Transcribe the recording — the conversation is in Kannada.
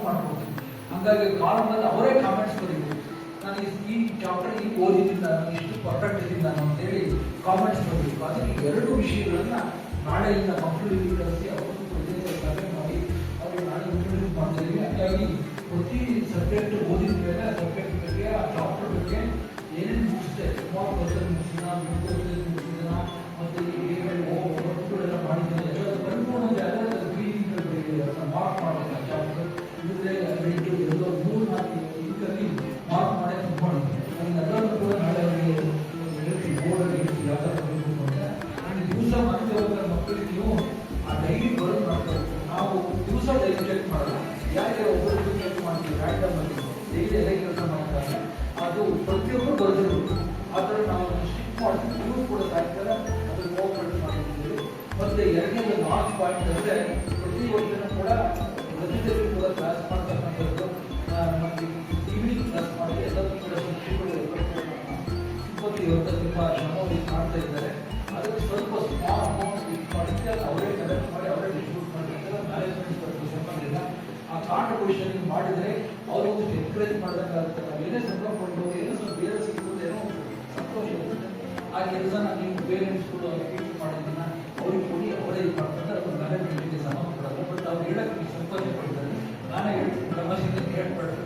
ಮಾಡ್ಕೊಡ್ತೀನಿ. ಹಾಗಾಗಿ ಕಾಲಮಲ್ಲಿ ಅವರೇ ಕಾಮೆಂಟ್ಸ್ ಬರೀಬೇಕು, ನಾನು ಈ ಚಾಪ್ಟರ್ ಈಗ ಓದಿದ್ದೀನಿ, ನಾನು ಇಷ್ಟು ಪರ್ಫೆಕ್ಟ್ ಇದ್ದೀನಿ ನಾನು ಅಂತೇಳಿ ಕಾಮೆಂಟ್ಸ್ ಬರಬೇಕು. ಅದಕ್ಕೆ ಎರಡು ವಿಷಯಗಳನ್ನ ನಾಳೆಯಿಂದ ಮಕ್ಕಳಿಗೆ ಕಲಿಸಿ ಅವರು ಸಭೆ ಮಾಡಿ ಅವರು ನಾಳೆ ಇಂಟ್ರೊಡ್ಯೂಸ್ ಮಾಡ್ತಿದ್ದೀವಿ. ಹಾಗಾಗಿ ಪ್ರತಿ ಸಬ್ಜೆಕ್ಟ್ ಓದಿದ ಮೇಲೆ ಸಬ್ಜೆಕ್ಟ್ ಬಗ್ಗೆ ಆ ಚಾಪ್ಟರ್ ಬಗ್ಗೆ ಏನೇನು ಮುಗಿಸ್ತೆ, ಸುಮಾರು ಪರ್ಸೆಂಟ್ ಮುಗಿಸಿದ, ಮುಗಿಸಿದ ಮತ್ತು ವರ್ಕ್ಗಳೆಲ್ಲ ಮಾಡಿದ್ದಾರೆ ಎಲ್ಲ ಪರಿಪೂರ್ಣ ಎಲ್ಲ ಕ್ಲೀನಿಂಗ್ ಮಾರ್ಕ್ ಮಾಡಬೇಕು. ಆ ಚಾಪ್ಟರ್ ಇದ್ರೆ ವೆಯ್ಟು ಎಲ್ಲೋ 3-4 ಇಂಕಲ್ಲಿ ಮಾರ್ಕ್ ಮಾಡೇ ತುಂಬಿಕೊಂಡಿದ್ದೆ. ಅದನ್ನೆಲ್ಲರೂ ಕೂಡ ನಾಳೆ ಅವರಿಗೆ ಹೇಳ್ತೀವಿ, ಬೋರ್ಡಲ್ಲಿ ಹೇಳ್ತೀವಿ ಯಾವ ಥರ ಬರಬೇಕು ಅಂತ. ನಾನು ದಿವಸ ಮತ್ತೆ ಹೋಗ್ತಾರೆ ಮಕ್ಕಳಿಗೆ ನೀವು ಆ ಡೈಲಿ ಬರೋದು ಮಾಡ್ತಾರೆ. ನಾವು ದಿವಸ ಡೈಲಿ ಚೆಕ್ ಮಾಡಲ್ಲ, ಯಾಕೆ ಒಬ್ಬರು ಚೆಕ್ ಮಾಡ್ತೀವಿ ರ್ಯಾಂಡಮ್ ಅಲ್ಲಿ ಡೈಲಿ ಎಲ್ಲ ಕೆಲಸ ಮಾಡ್ತಾರೆ, ಅದು ಪ್ರತಿಯೊಬ್ಬರು ಬರೆದಿರ್ಬೇಕು. ಆ ಥರ ನಾವು ಸ್ಟಿಕ್ ಮಾಡ್ತೀವಿ. ನೀವು ಕೂಡ ಸಾಯಂಕಾಲ ಅದನ್ನು ಕೋಆಪರೇಟ್ ಮಾಡಿರ್ತೀವಿ. ಮತ್ತು ಎರಡನೇದು ಲಾಸ್ಟ್ ಪಾಯಿಂಟ್ ಅಂದರೆ ಪ್ರತಿ ವರ್ಷನೂ ಕೂಡ ಪ್ರತಿದಿನ ಕೂಡ ಕ್ಲಾಸ್ ಮಾಡ್ತಕ್ಕಂಥದ್ದು ಮತ್ತು ಈವ್ನಿಂಗ್ ಕ್ಲಾಸ್ ಮಾಡಿ ಎಲ್ಲರೂ ಕೂಡ ಶಿಕ್ಷಕರು ಇವತ್ತು ತುಂಬ ಶ್ರಮವಾಗಿ ಮಾಡ್ತಾ ಇದ್ದಾರೆ. ಅದಕ್ಕೆ ಸ್ವಲ್ಪ ಸ್ಮಾಲ್ ಅಮೌಂಟ್ ಫಿಕ್ಸ್ ಮಾಡಿದ್ರೆ ಅವರೇ ಕಲೆಕ್ಟ್ ಮಾಡಿ ಅವರೇ ಡಿಸ್ಟ್ರಿಬ್ಯೂಟ್ ಮಾಡಿರ್ತಾರೆ. ಮ್ಯಾನೇಜ್ಮೆಂಟ್ ಸಂಬಂಧ ಇಲ್ಲ. ಆ ಕಾಂಟ್ರಿಬ್ಯೂಷನ್ ಮಾಡಿದರೆ ಅವರು ಎನ್ಕರೇಜ್ ಮಾಡಿದಂಗಾಗುತ್ತೆ. ನಾವು ಏನೇ ಸಂಬಳ ಕೊಡ್ಬೋದು, ಏನೋ ಸ್ವಲ್ಪ ಬೇರೆ ಸಿಗ್ಬೋದು, ಏನೋ ಸಂತೋಷ ಇರುತ್ತೆ. ಆ ಕೆಲಸನ ನೀವು ಪೇರೆಂಟ್ಸ್ ಕೂಡ ಫೀಸ್ ಮಾಡೋದನ್ನ ಅವ್ರಿಗೆ ಕೊಡಿ, ಅವರೇ ಇದು ಮಾಡ್ತಾರೆ. ಅದು ಮ್ಯಾನೇಜ್ಮೆಂಟ್ಗೆ ಸಂಬಂಧ ಪಡೋದು. ಬಟ್ ಅವ್ರು ಹೇಳಕ್ಕೆ ಸಂತೋಷ ಪಡ್ತಾರೆ. ನಾನೇ ಹೇಳ್ತೀನಿ, ಪ್ರಮೋಷನ್ ಹೇಳ್ಬಾರ್ದು.